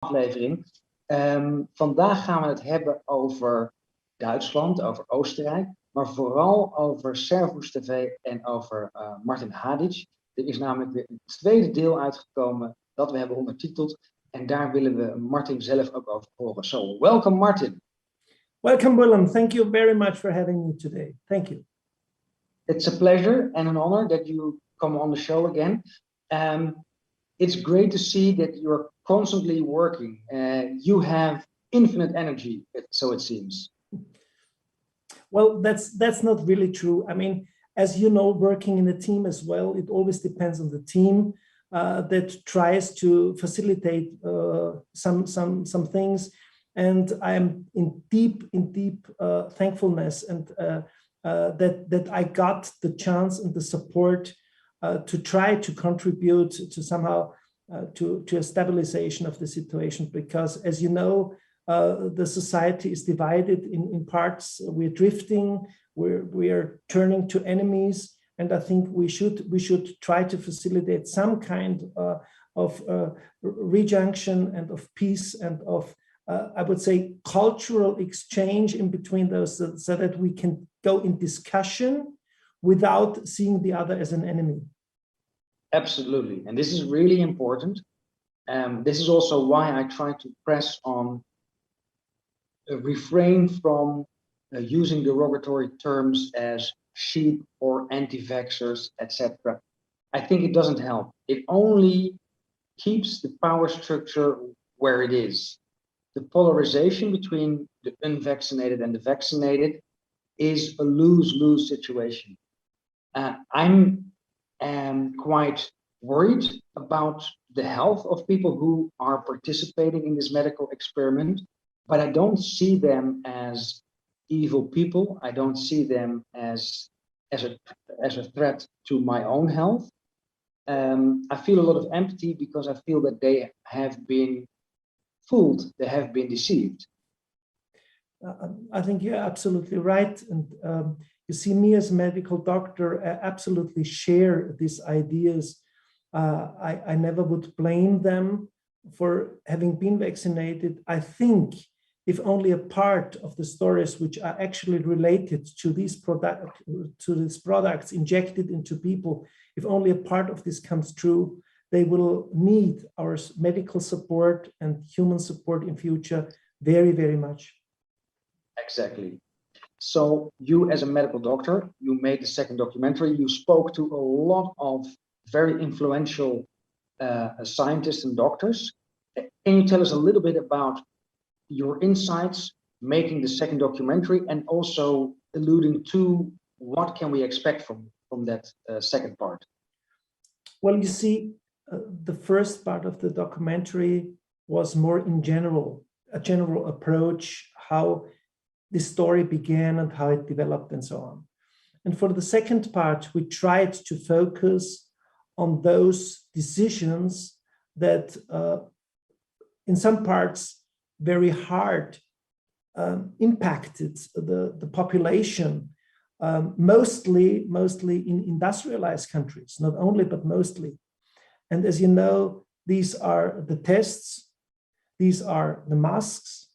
aflevering. Vandaag gaan we het hebben over Duitsland, over Oostenrijk, maar vooral over Servus TV en over Martin Haditsch. Er is namelijk weer een tweede deel uitgekomen dat we hebben ondertiteld en daar willen we Martin zelf ook over horen. So, welcome Martin. Welcome Willem, thank you very much for having me today. Thank you. It's a pleasure and an honor that you come on the show again. It's great to see that you're constantly working. You have infinite energy, so it seems. Well, that's not really true. I mean, as you know, working in a team as well, it always depends on the team that tries to facilitate some things. And I am in deep thankfulness and that I got the chance and the support to try to contribute to somehow to a stabilization of the situation, because as you know, the society is divided in parts. We're drifting, we're turning to enemies, and I think we should try to facilitate some kind of rejunction and of peace and of I would say cultural exchange in between those, so that we can go in discussion without seeing the other as an enemy. Absolutely, and this is really important. This is also why I try to press on refrain from using derogatory terms as sheep or anti-vaxxers, etc. I think it doesn't help. It only keeps the power structure where it is. The polarization between the unvaccinated and the vaccinated is a lose-lose situation. I'm quite worried about the health of people who are participating in this medical experiment, but I don't see them as evil people. I don't see them as a threat to my own health. I feel a lot of empathy because I feel that they have been fooled, they have been deceived. I think you're absolutely right. And you see, me as a medical doctor, I absolutely share these ideas. I never would blame them for having been vaccinated. I think if only a part of the stories which are actually related to these products injected into people, if only a part of this comes true, they will need our medical support and human support in future very, very much. Exactly. So you as a medical doctor, you made the second documentary, you spoke to a lot of very influential scientists and doctors. Can you tell us a little bit about your insights making the second documentary and also alluding to what can we expect from that second part? Well, you see, the first part of the documentary was more in general, a general approach, how the story began and how it developed and so on. And for the second part, we tried to focus on those decisions that in some parts very hard impacted the population, mostly in industrialized countries, not only, but mostly. And as you know, these are the tests, these are the masks,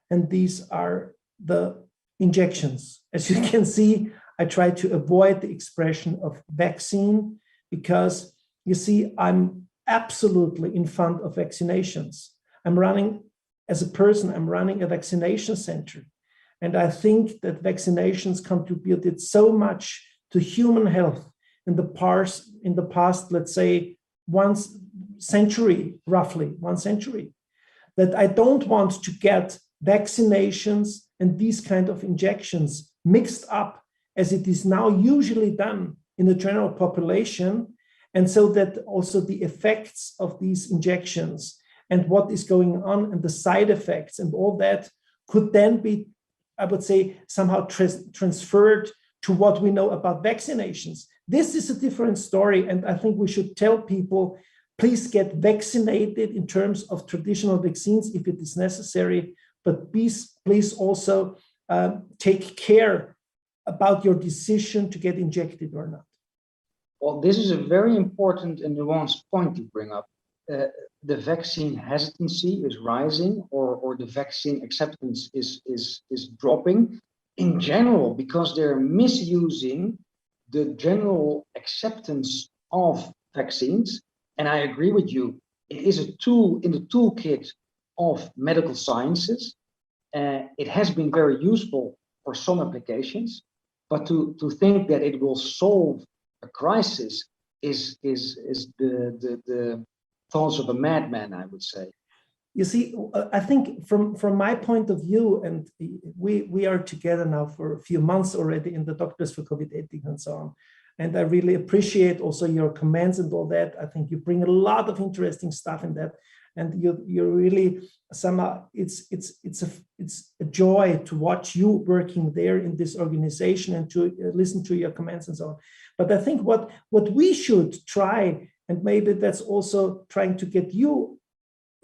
and these are the injections. As you can see, I try to avoid the expression of vaccine because, you see, I'm absolutely in front of vaccinations. I'm running, as a person, I'm running a vaccination center. And I think that vaccinations contributed so much to human health in the past, let's say, 1 century, roughly 1 century, that I don't want to get vaccinations and these kind of injections mixed up as it is now usually done in the general population. And so that also the effects of these injections and what is going on and the side effects and all that could then be, I would say, somehow transferred to what we know about vaccinations. This is a different story, and I think we should tell people, please get vaccinated in terms of traditional vaccines if it is necessary, but please also take care about your decision to get injected or not. Well, this is a very important and nuanced point to bring up. the vaccine hesitancy is rising, or the vaccine acceptance is dropping in general, because they're misusing the general acceptance of vaccines. And I agree with you, it is a tool in the toolkit of medical sciences. It has been very useful for some applications, but to think that it will solve a crisis is the thoughts of a madman, I would say. You see, I think from my point of view, and we are together now for a few months already in the Doctors for COVID-19 and so on. And I really appreciate also your comments and all that. I think you bring a lot of interesting stuff in that. And you really somehow, it's a joy to watch you working there in this organization and to listen to your comments and so on. But I think what we should try, and maybe that's also trying to get you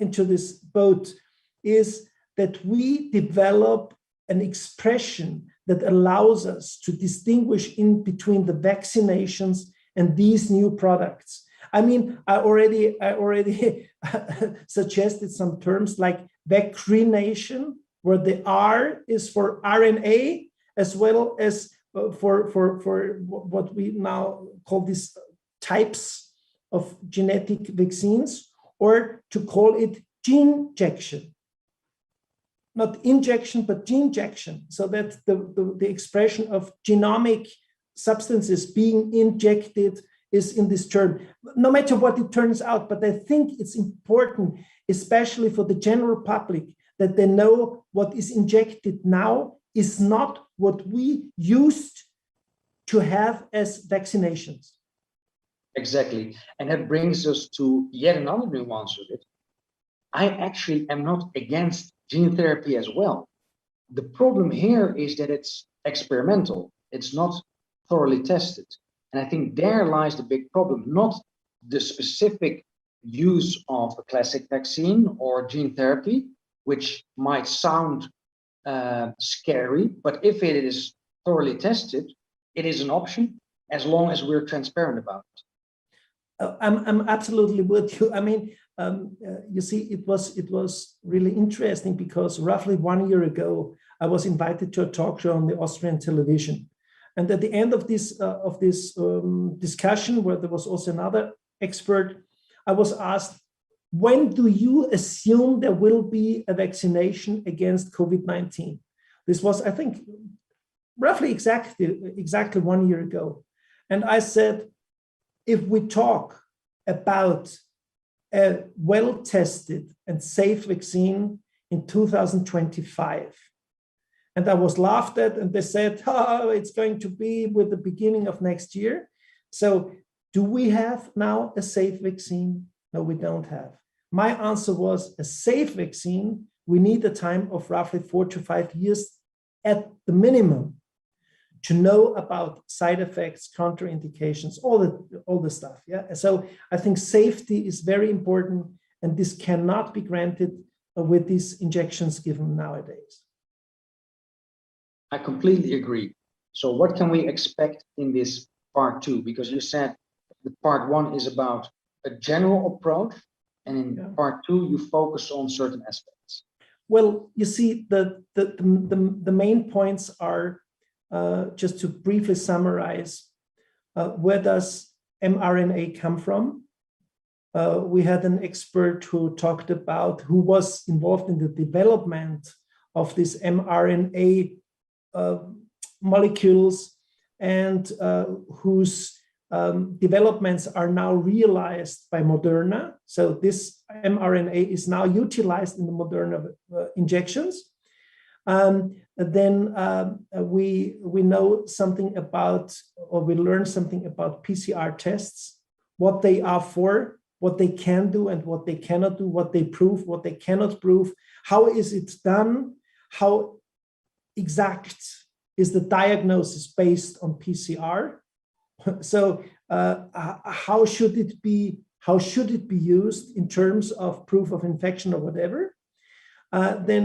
into this boat, is that we develop an expression that allows us to distinguish in between the vaccinations and these new products. I mean, I already suggested some terms like vaccination, where the R is for RNA, as well as for what we now call these types of genetic vaccines, or to call it gene injection. Not injection, but gene injection, so that the expression of genomic substances being injected is in this term, no matter what it turns out. But I think it's important, especially for the general public, that they know what is injected now is not what we used to have as vaccinations. Exactly. And that brings us to yet another nuance of it. I actually am not against gene therapy as well. The problem here is that it's experimental. It's not thoroughly tested. And I think there lies the big problem, not the specific use of a classic vaccine or gene therapy, which might sound scary, but if it is thoroughly tested, it is an option as long as we're transparent about it. I'm absolutely with you. I mean, you see, it was really interesting because roughly 1 year ago, I was invited to a talk show on the Austrian television. And at the end of this discussion, where there was also another expert, I was asked, when do you assume there will be a vaccination against COVID-19? This was, I think, roughly exactly 1 year ago. And I said, if we talk about a well-tested and safe vaccine in 2025, and I was laughed at, and they said, oh, it's going to be with the beginning of next year. So do we have now a safe vaccine? No, we don't have. My answer was, a safe vaccine, we need a time of roughly 4 to 5 years at the minimum to know about side effects, contraindications, all the stuff. Yeah. So I think safety is very important, and this cannot be granted with these injections given nowadays. I completely agree. So what can we expect in this part 2? Because you said the part 1 is about a general approach, and in part 2 you focus on certain aspects. Well, you see, the main points are, just to briefly summarize, where does mRNA come from? We had an expert who talked about, who was involved in the development of these mRNA molecules, and whose developments are now realized by Moderna. So this mRNA is now utilized in the Moderna injections. Then we know something about, or we learn something about PCR tests, what they are for, what they can do and what they cannot do, what they prove, what they cannot prove, how is it done, how exact is the diagnosis based on PCR. So how should it be used in terms of proof of infection or whatever? Then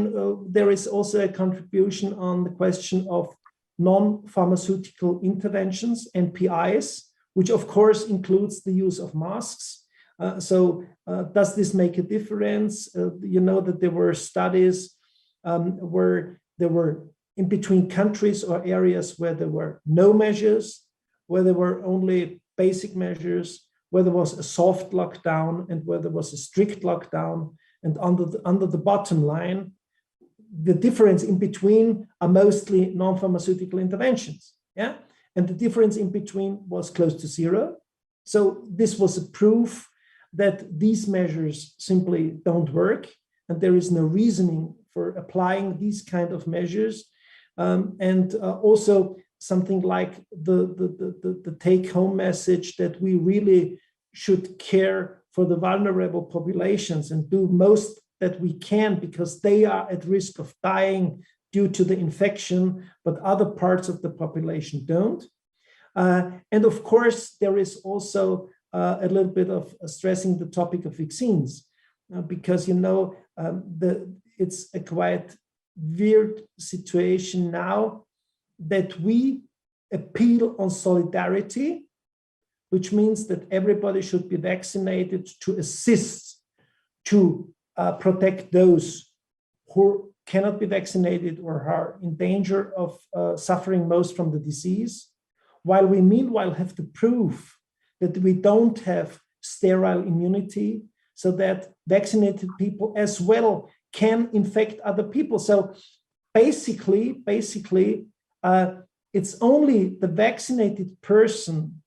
there is also a contribution on the question of non-pharmaceutical interventions, NPIs, which of course includes the use of masks, Does this make a difference? You know that there were studies where there were in between countries or areas where there were no measures, where there were only basic measures, where there was a soft lockdown and where there was a strict lockdown. And under the bottom line, the difference in between are mostly non-pharmaceutical interventions. Yeah, and the difference in between was close to zero. So this was a proof that these measures simply don't work, and there is no reasoning for applying these kind of measures. Also something like the take-home message that we really should care for the vulnerable populations and do most that we can because they are at risk of dying due to the infection, but other parts of the population don't. And of course, there is also a little bit of stressing the topic of vaccines, because, you know, it's a quite weird situation now that we appeal on solidarity, which means that everybody should be vaccinated to assist to protect those who cannot be vaccinated or are in danger of suffering most from the disease, while we meanwhile have to prove that we don't have sterile immunity, so that vaccinated people as well can infect other people. So basically, it's only the vaccinated person,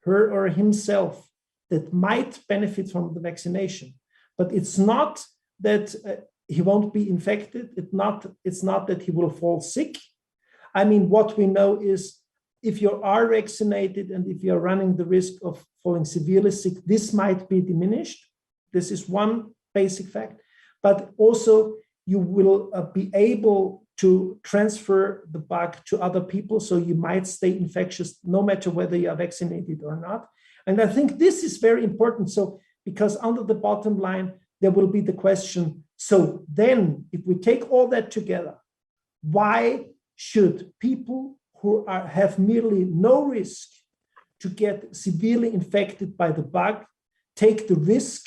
her or himself, that might benefit from the vaccination. But it's not that he won't be infected. It's not that he will fall sick. I mean, what we know is if you are vaccinated and if you're running the risk of falling severely sick, this might be diminished. This is one basic fact. But also you will be able to transfer the bug to other people. So you might stay infectious no matter whether you are vaccinated or not. And I think this is very important. So because under the bottom line, there will be the question, so then if we take all that together, why should people who have merely no risk to get severely infected by the bug take the risk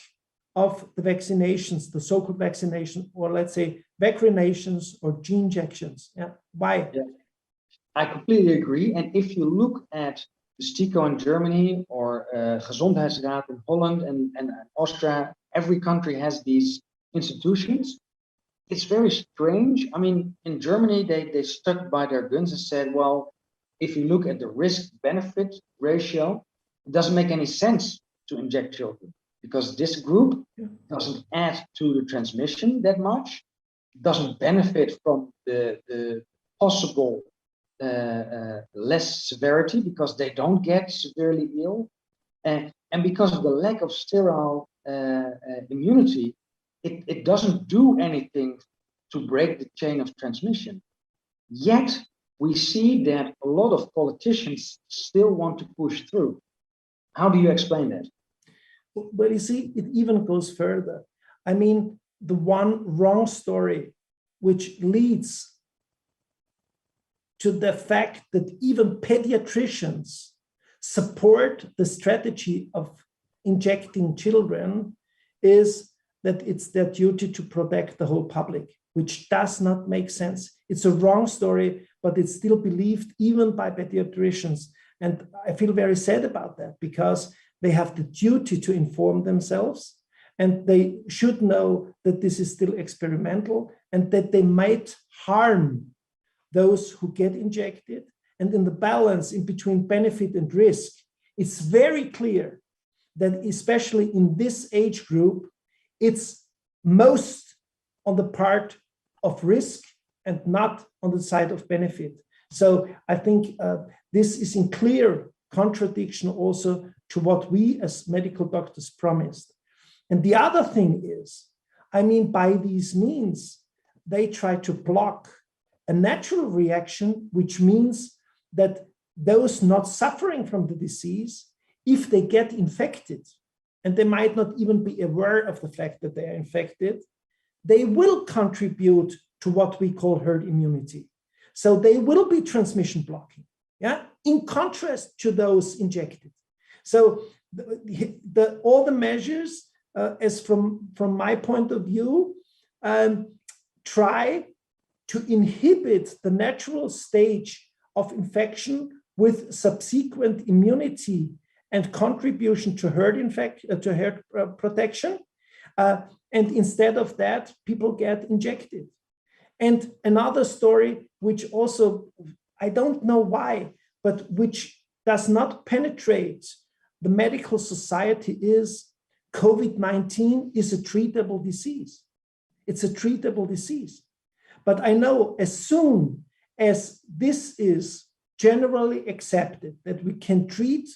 of the vaccinations, the so-called vaccination, or let's say vaccinations or gene injections? Yeah. Why? Yeah. I completely agree. And if you look at the STIKO in Germany or Gezondheidsraad in Holland and Austria, every country has these institutions. It's very strange. I mean, in Germany, they stuck by their guns and said, well, if you look at the risk-benefit ratio, it doesn't make any sense to inject children because this group doesn't add to the transmission that much, doesn't benefit from the possible less severity because they don't get severely ill. And because of the lack of sterile immunity, it doesn't do anything to break the chain of transmission. Yet, we see that a lot of politicians still want to push through. How do you explain that? Well, you see, it even goes further. I mean, the one wrong story which leads to the fact that even pediatricians support the strategy of injecting children is that it's their duty to protect the whole public, which does not make sense. It's a wrong story, but it's still believed even by pediatricians. And I feel very sad about that because they have the duty to inform themselves and they should know that this is still experimental and that they might harm those who get injected. And in the balance in between benefit and risk, it's very clear that especially in this age group, it's most on the part of risk and not on the side of benefit. So I think this is in clear contradiction also to what we as medical doctors promised. And the other thing is, I mean, by these means, they try to block a natural reaction, which means that those not suffering from the disease, if they get infected, and they might not even be aware of the fact that they are infected, they will contribute to what we call herd immunity. So they will be transmission blocking, yeah, in contrast to those injected. So all the measures, as from my point of view, try to inhibit the natural stage of infection with subsequent immunity and contribution to herd protection. And instead of that, people get injected. And another story, which also, I don't know why, but which does not penetrate the medical society, is COVID-19 is a treatable disease. It's a treatable disease. But I know as soon as this is generally accepted that we can treat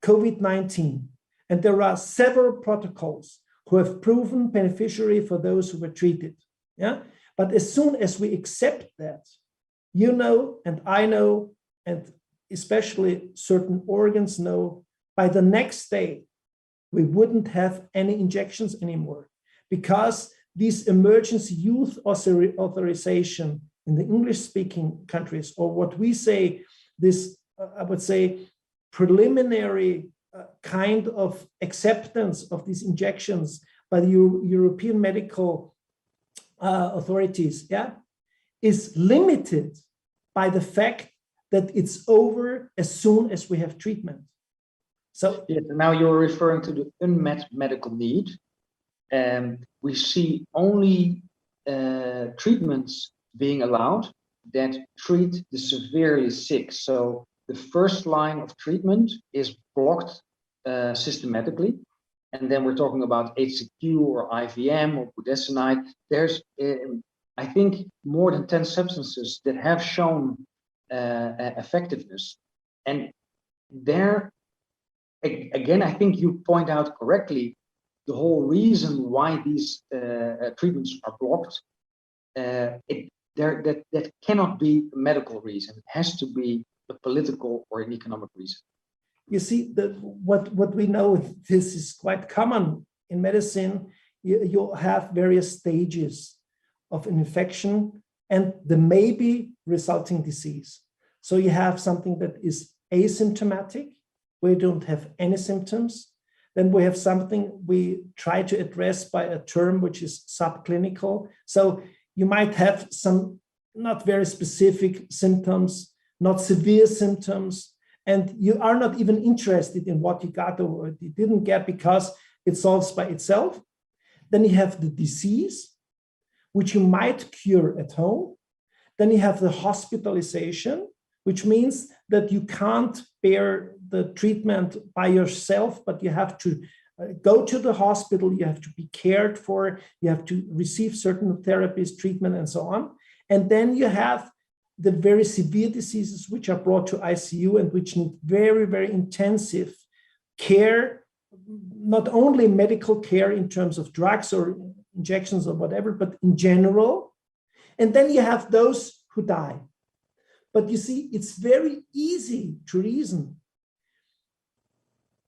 COVID-19, and there are several protocols who have proven beneficiary for those who were treated. Yeah. But as soon as we accept that, you know, and I know, and especially certain organs know, by the next day, we wouldn't have any injections anymore, because these emergency use authorization in the English-speaking countries, or what we say, this, I would say, preliminary kind of acceptance of these injections by the European medical authorities, yeah, is limited by the fact that it's over as soon as we have treatment. So yeah, now you're referring to the unmet medical need. We see only treatments being allowed that treat the severely sick. So the first line of treatment is blocked systematically. And then we're talking about HCQ or IVM or budesonide. There's, I think, more than 10 substances that have shown effectiveness. And there, again, I think you point out correctly the whole reason why these treatments are blocked. That cannot be a medical reason. It has to be a political or an economic reason. You see, what we know, this is quite common in medicine. You have various stages of an infection and the maybe resulting disease. So you have something that is asymptomatic, where you don't have any symptoms. Then we have something we try to address by a term which is subclinical. So you might have some not very specific symptoms, not severe symptoms, and you are not even interested in what you got or what you didn't get because it solves by itself. Then you have the disease, which you might cure at home. Then you have the hospitalization, which means that you can't bear the treatment by yourself, but you have to go to the hospital, you have to be cared for, you have to receive certain therapies, treatment, and so on. And then you have the very severe diseases which are brought to ICU and which need very, very intensive care, not only medical care in terms of drugs or injections or whatever, but in general. And then you have those who die. But you see, it's very easy to reason.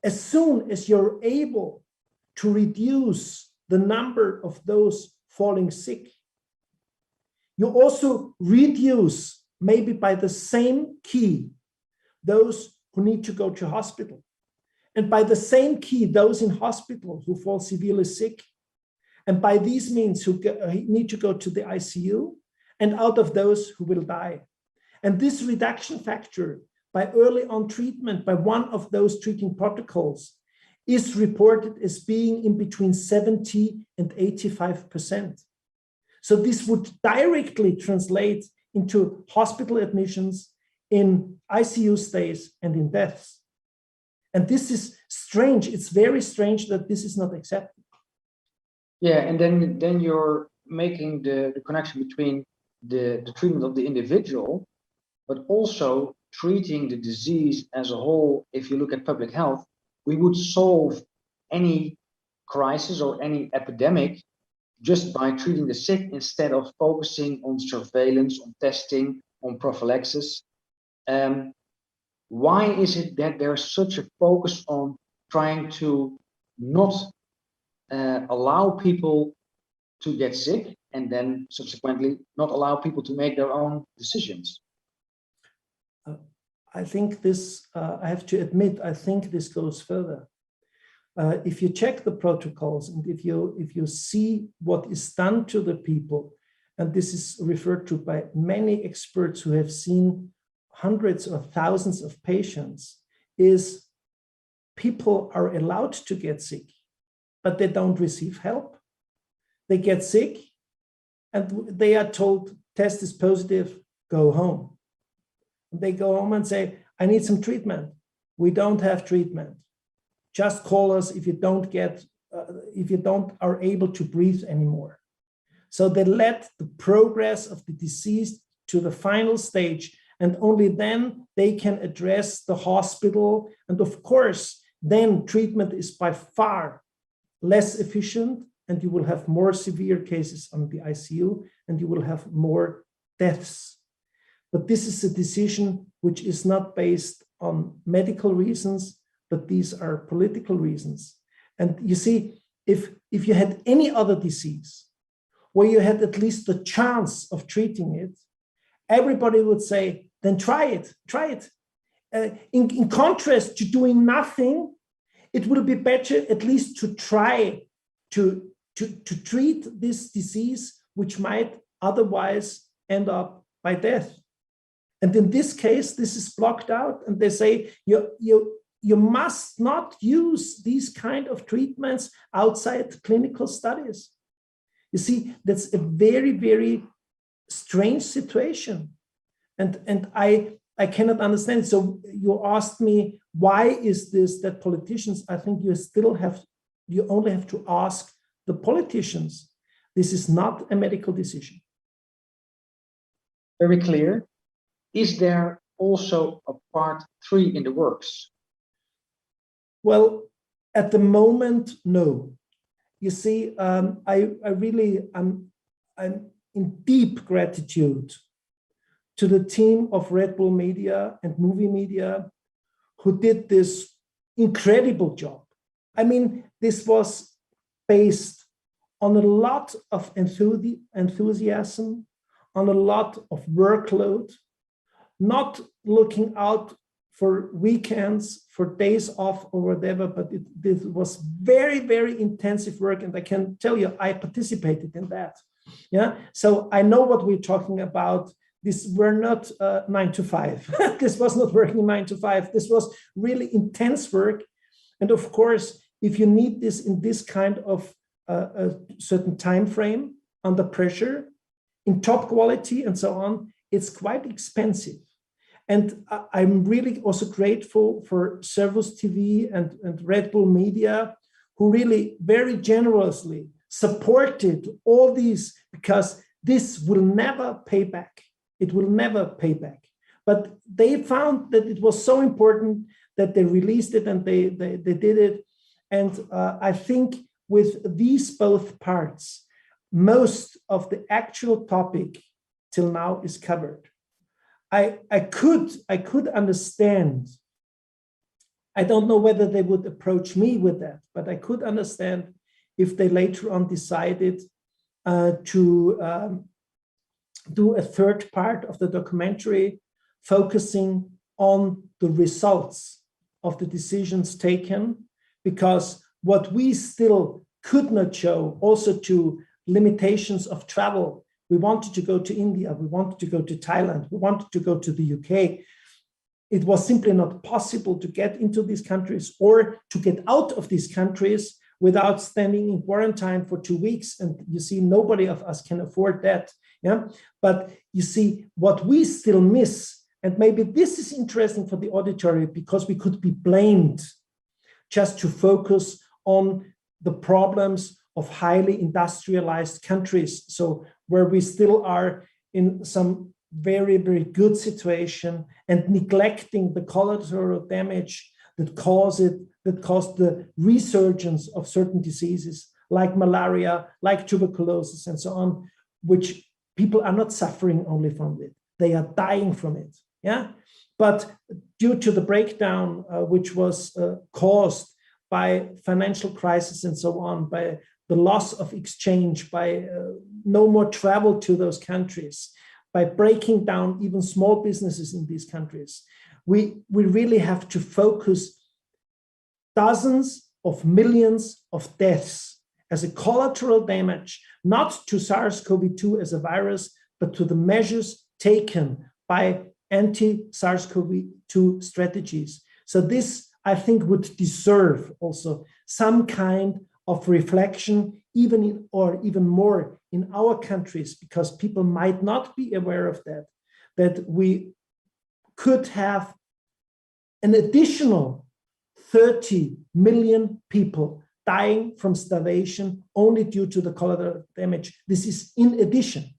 As soon as you're able to reduce the number of those falling sick, you also reduce, maybe by the same key, those who need to go to hospital. And by the same key, those in hospital who fall severely sick. And by these means, who need to go to the ICU, and out of those who will die. And this reduction factor by early on treatment by one of those treating protocols is reported as being in between 70 and 85%. So this would directly translate into hospital admissions, in ICU stays, and in deaths. And this is strange. It's very strange that this is not accepted. Yeah, and then you're making the connection between the treatment of the individual, but also treating the disease as a whole. If you look at public health, we would solve any crisis or any epidemic just by treating the sick instead of focusing on surveillance, on testing, on prophylaxis. Why is it that there's such a focus on trying to not allow people to get sick and then subsequently not allow people to make their own decisions? I think this, I have to admit, I think this goes further. if you check the protocols and if you see what is done to the people, and this is referred to by many experts who have seen hundreds or thousands of patients, is people are allowed to get sick, but they don't receive help. They get sick and they are told, test is positive, go home. They go home and say, I need some treatment. We don't have treatment. Just call us if you don't are able to breathe anymore. So they let the progress of the disease to the final stage, and only then they can address the hospital. And of course, then treatment is by far less efficient, and you will have more severe cases on the ICU, and you will have more deaths. But this is a decision which is not based on medical reasons, but these are political reasons. And you see, if you had any other disease where you had at least the chance of treating it, everybody would say, then try it. In contrast to doing nothing, it will be better at least to try to treat this disease, which might otherwise end up by death. And in this case, this is blocked out, and they say you must not use these kind of treatments outside clinical studies. You see, that's a very, very strange situation. And I cannot understand. So you asked me, why is this that politicians, I think you only have to ask the politicians. This is not a medical decision. Very clear. Is there also a part 3 in the works? Well, at the moment, no. You see, I'm in deep gratitude to the team of Red Bull Media and Movie Media who did this incredible job. I mean, this was based on a lot of enthusiasm, on a lot of workload, not looking out for weekends, for days off or whatever, but this was very, very intensive work. And I can tell you, I participated in that. Yeah, so I know what we're talking about. This were not 9 to 5. This was not working 9 to 5. This was really intense work. And of course, if you need this in this kind of a certain time frame, under pressure, in top quality and so on, it's quite expensive. And I'm really also grateful for Servus TV and Red Bull Media, who really very generously supported all these, because this will never pay back. It will never pay back. But they found that it was so important that they released it and they did it. And I think with these both parts, most of the actual topic till now is covered. I could understand. I don't know whether they would approach me with that, but I could understand if they later on decided to do a third part of the documentary focusing on the results of the decisions taken, because what we still could not show, also to limitations of travel. We wanted to go to India, we wanted to go to Thailand, we wanted to go to the UK. It was simply not possible to get into these countries or to get out of these countries without standing in quarantine for 2 weeks. And you see, nobody of us can afford that. Yeah, but you see, what we still miss, and maybe this is interesting for the auditory, because we could be blamed just to focus on the problems of highly industrialized countries. So where we still are in some very, very good situation and neglecting the collateral damage that caused the resurgence of certain diseases like malaria, like tuberculosis and so on, which people are not suffering only from it, they are dying from it. Yeah, but due to the breakdown, which was caused by financial crisis and so on, by the loss of exchange, by no more travel to those countries, by breaking down even small businesses in these countries, we really have to focus dozens, of millions of deaths as a collateral damage, not to SARS-CoV-2 as a virus, but to the measures taken by anti-SARS-CoV-2 strategies. So this, I think, would deserve also some kind of reflection, even more in our countries, because people might not be aware of that we could have an additional 30 million people dying from starvation only due to the collateral damage. This is in addition.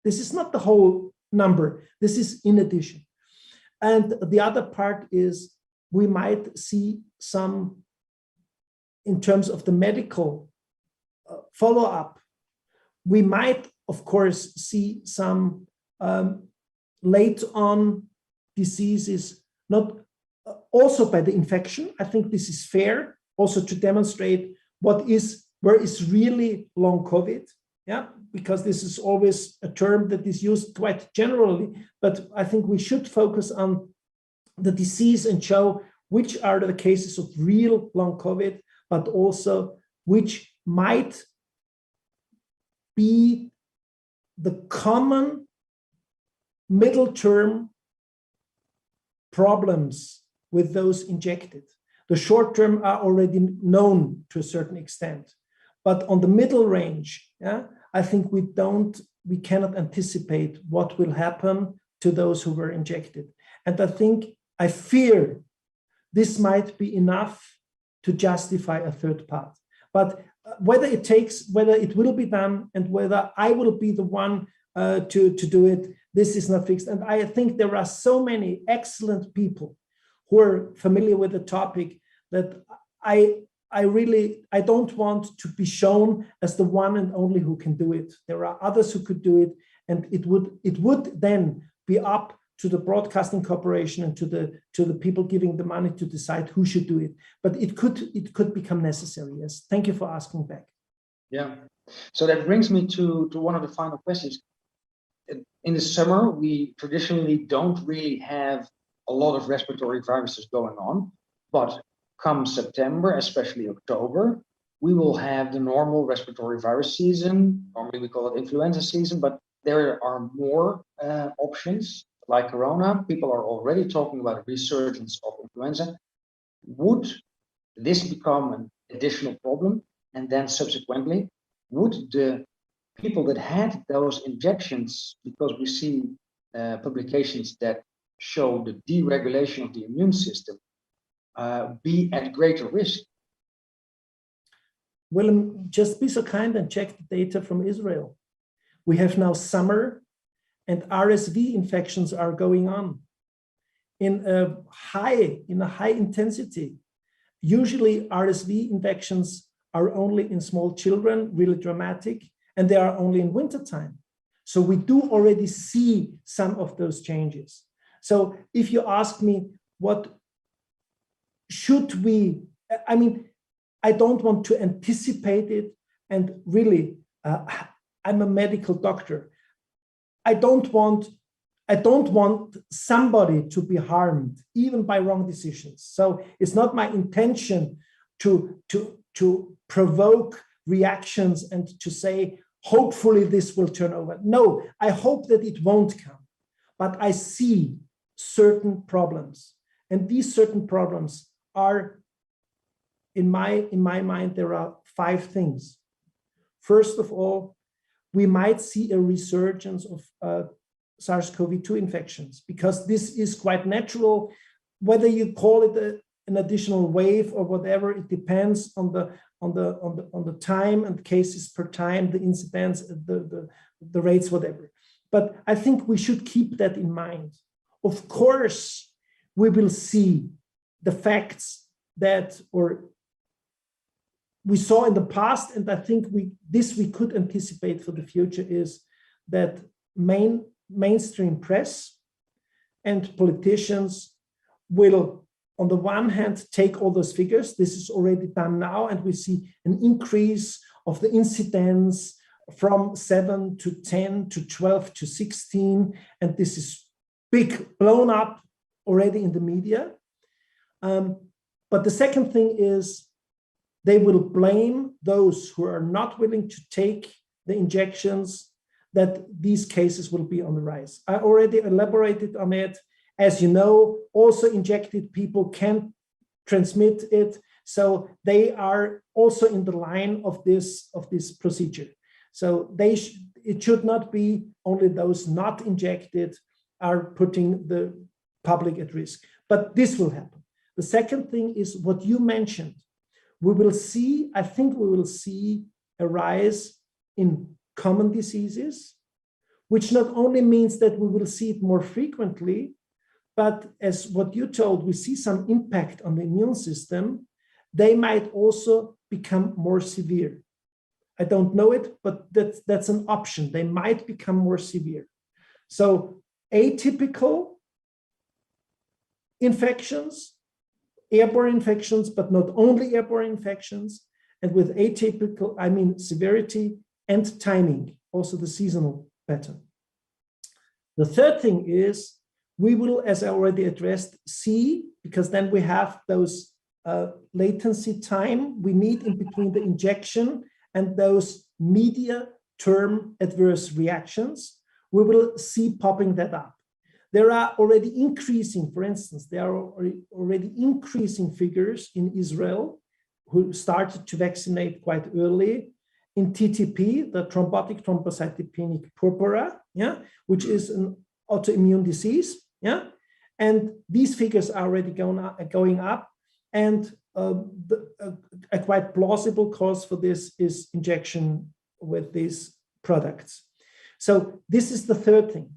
This is not the whole number. This is in addition. And the other part is we might see some, in terms of the medical follow-up, we might, of course, see some late on diseases, not also by the infection. I think this is fair also to demonstrate where is really long COVID, yeah, because this is always a term that is used quite generally, but I think we should focus on the disease and show which are the cases of real long COVID, but also which might be the common middle term problems with those injected. The short term are already known to a certain extent, but on the middle range, yeah, I think we cannot anticipate what will happen to those who were injected. And I fear this might be enough to justify a third path. But whether it will be done and whether I will be the one to do it, this is not fixed. And I think there are so many excellent people who are familiar with the topic that I don't want to be shown as the one and only who can do it. There are others who could do it, and it would then be up to the Broadcasting Corporation and to the people giving the money to decide who should do it. But it could become necessary. Yes. Thank you for asking back. Yeah. So that brings me to one of the final questions. In the summer, we traditionally don't really have a lot of respiratory viruses going on, but come September, especially October, we will have the normal respiratory virus season. Normally we call it influenza season, but there are more options like Corona. People are already talking about a resurgence of influenza. Would this become an additional problem? And then subsequently, would the people that had those injections, because we see publications that show the deregulation of the immune system, be at greater risk? Willem, just be so kind and check the data from Israel. We have now summer and RSV infections are going on in a high intensity. Usually RSV infections are only in small children, really dramatic, and they are only in wintertime. So we do already see some of those changes. So if you ask me, what should we, I don't want to anticipate it, and really, I'm a medical doctor. I don't want somebody to be harmed, even by wrong decisions. So it's not my intention to provoke reactions and to say, hopefully this will turn over. No, I hope that it won't come. But I see certain problems. And these certain problems are, in my mind, there are 5 things. First of all, we might see a resurgence of SARS-CoV-2 infections, because this is quite natural. Whether you call it an additional wave or whatever, it depends on the time and cases per time, the incidence, the rates, whatever. But I think we should keep that in mind. Of course, we will see the facts that, or we saw in the past, and I think we could anticipate for the future, is that mainstream press and politicians will, on the one hand, take all those figures. This is already done now, and we see an increase of the incidence from 7 to 10 to 12 to 16, and this is big, blown up already in the media. But the second thing is they will blame those who are not willing to take the injections, that these cases will be on the rise. I already elaborated on it. As you know, also injected people can transmit it. So they are also in the line of this procedure. So it should not be only those not injected are putting the public at risk, but this will happen. The second thing is what you mentioned. We will see, I think we will see a rise in common diseases, which not only means that we will see it more frequently, but as what you told, we see some impact on the immune system. They might also become more severe. I don't know it, but that's an option. They might become more severe. So atypical infections, airborne infections, but not only airborne infections. And with atypical, I mean severity and timing, also the seasonal pattern. The third thing is we will, as I already addressed, see, because then we have those latency time we need in between the injection and those media-term adverse reactions, we will see popping that up. There are already increasing, for instance, there are already increasing figures in Israel who started to vaccinate quite early in TTP, the thrombotic thrombocytopenic purpura, which is an autoimmune disease, and these figures are already going up, and a quite plausible cause for this is injection with these products. So this is the third thing.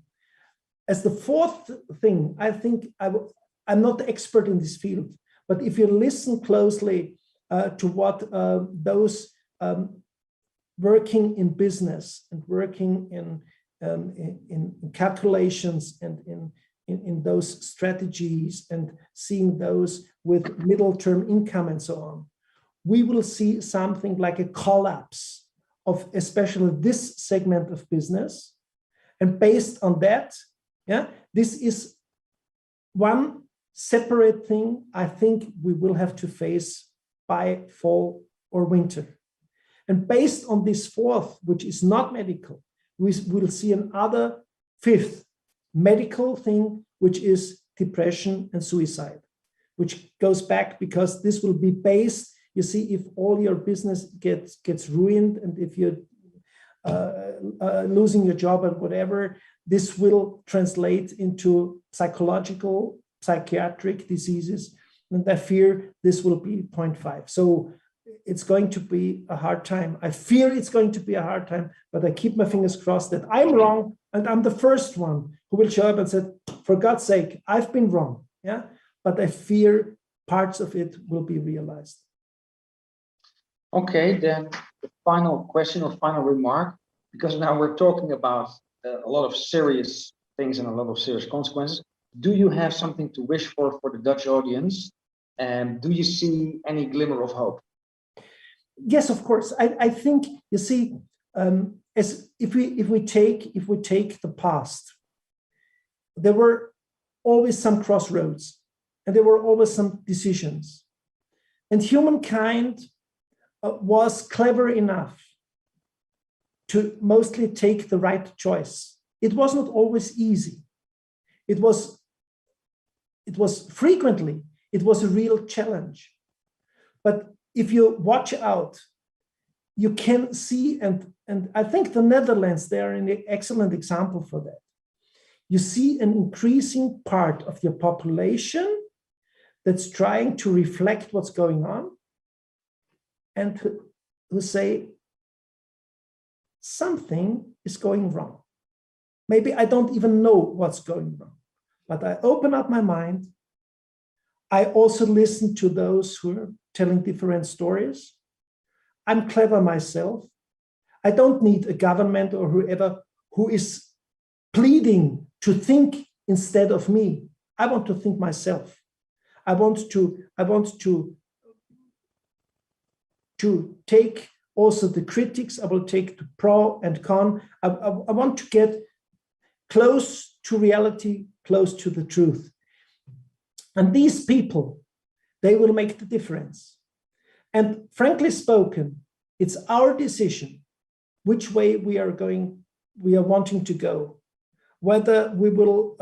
As the fourth thing, I think I'm not the expert in this field, but if you listen closely to what those working in business and working in calculations and in those strategies and seeing those with middle-term income and so on, we will see something like a collapse of especially this segment of business. And based on that, this is one separate thing I think we will have to face by fall or winter. And based on this fourth, which is not medical, we will see another fifth medical thing, which is depression and suicide, which goes back because this will be based, you see, if all your business gets ruined and if you're losing your job or whatever, this will translate into psychological, psychiatric diseases. And I fear this will be 0.5. So it's going to be a hard time. I fear it's going to be a hard time, but I keep my fingers crossed that I'm wrong and I'm the first one who will show up and say, for God's sake, I've been wrong. But I fear parts of it will be realized. Okay, then the final question or final remark, because now we're talking about a lot of serious things and a lot of serious consequences. Do you have something to wish for the Dutch audience? And do you see any glimmer of hope? Yes, of course. I think, you see, as if we take the past, there were always some crossroads and there were always some decisions. And humankind was clever enough to mostly take the right choice. It was not always easy. It was frequently, it was a real challenge. But if you watch out, you can see, and I think the Netherlands, they are an excellent example for that. You see an increasing part of your population that's trying to reflect what's going on and who say, something is going wrong. Maybe I don't even know what's going wrong, but I open up my mind. I also listen to those who are telling different stories. I'm clever myself. I don't need a government or whoever who is pleading to think instead of me. I want to think myself. I want to take also the critics. I will take the pro and con. I want to get close to reality, close to the truth. And these people, they will make the difference. And frankly spoken, it's our decision which way we are wanting to go, whether we will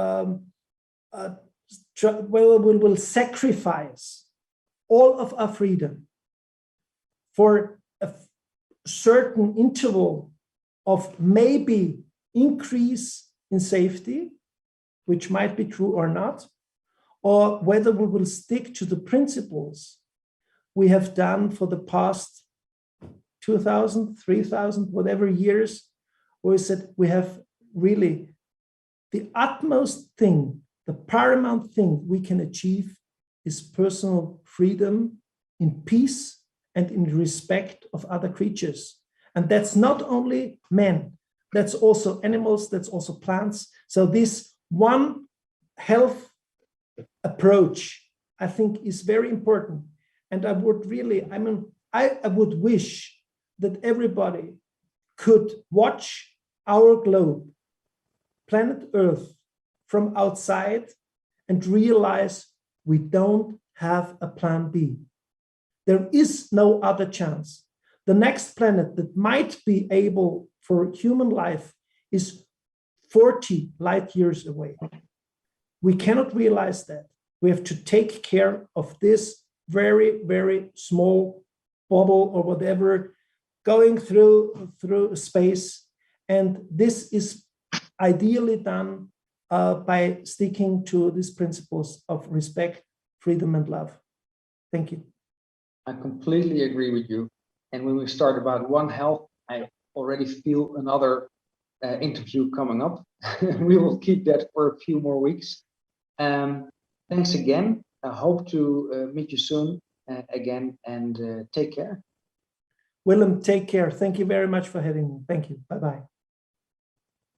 sacrifice all of our freedom for a certain interval of maybe increase in safety, which might be true or not, or whether we will stick to the principles we have done for the past 2,000, 3,000, whatever years, where we said we have really the utmost thing, the paramount thing we can achieve is personal freedom in peace and in respect of other creatures. And that's not only men, that's also animals, that's also plants. So this one health approach, I think, is very important. And I would really, I would wish that everybody could watch our globe, planet Earth, from outside and realize we don't have a plan B. There is no other chance. The next planet that might be able for human life is 40 light years away. We cannot realize that. We have to take care of this very, very small bubble or whatever going through space. And this is ideally done by sticking to these principles of respect, freedom, and love. Thank you. I completely agree with you. And when we start about One Health, I already feel another interview coming up. We will keep that for a few more weeks. Thanks again. I hope to meet you soon again, and take care. Willem, take care. Thank you very much for having me. Thank you. Bye-bye.